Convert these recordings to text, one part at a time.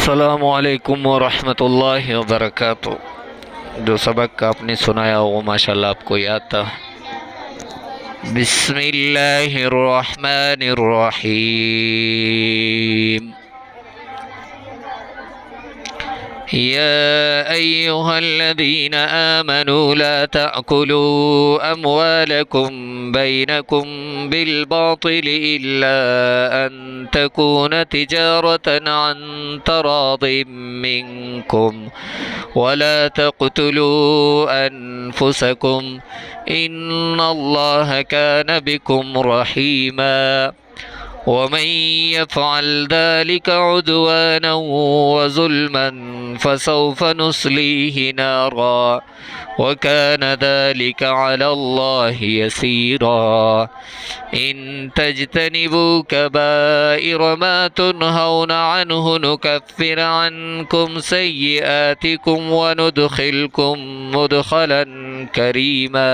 अस्सलामुअलैकुम वरहमतुल्लाहि वबरकातुह। जो सबक आपने सुनाया वो माशाल्लाह आपको याद था। बिस्मिल्लाहिर्रहमानिर्रहीम। या अय्युहल्लज़ीना आमनू ला तअकुलू अम्वालकुम बैनकुम बिलबातिल इल्ला अन तकून तिजारतन अन तरादिम मिनकुम वला तक़्तुलू अनफुसकुम इन्नल्लाह कान बिकुम रहीमा वमन यफ़अल ज़ालिका उद्वाना वज़ुल्मा फसौफ़ नुस्लीहि नारा वकान ज़ालिका अलल्लाहि यसीरा। इन तज्तनिबू कबाइर मा तुनहौन अन्हु नुकफ्फिर अन्कुम सय्यिआतिकुम वनुदखिलकुम मुदखलन करीमा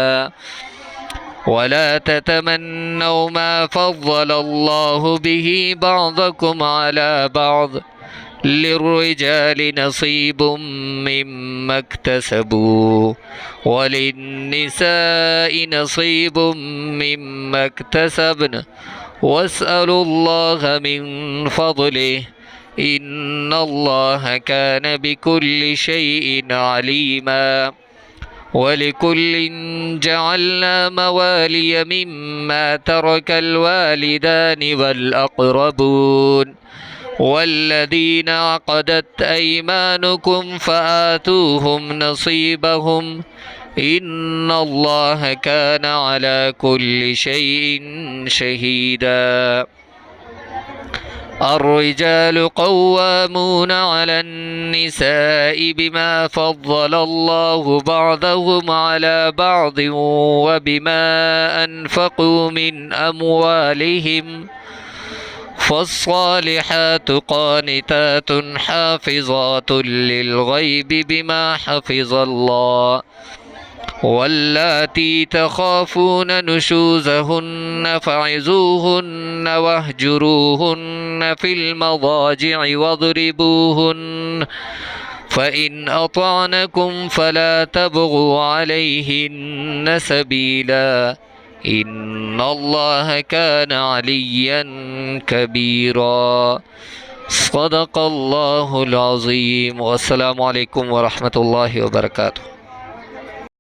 वला ततमन्नौ मा फद्दलल्लाहु बिही बअदकुम अला बअद लिर्रिजालि नसीबुम मिम्मा इक्तसबू वलिन्निसाइ नसीबुम मिम्मा इक्तसब्न वस्अलुल्लाह मिन फद्लिहि इन्नल्लाह कान बिकुल्लि शैइन अलीमा। वलिकुल्लिन जअलना मवालिय मिम्मा तरकल वालिदानि वल अक़रबून वल्लज़ीन अक़दत अयमानुकुम फ़आतूहुम नसीबहुम इन्नल्लाह कान अला कुल्लि शैइन शहीदा। الرجال قوامون على النساء بما فضل الله بعضهم على بعض وبما أنفقوا من أموالهم فالصالحات قانتات حافظات للغيب بما حفظ الله واللاتي تخافون نشوزهن فعظوهن واهجروهن في المضاجع واضربوهن فإن أطعنكم فلا تبغوا عليهن سبيلا إن الله كان عليا كبيرا صدق الله العظيم والسلام عليكم ورحمة الله وبركاته।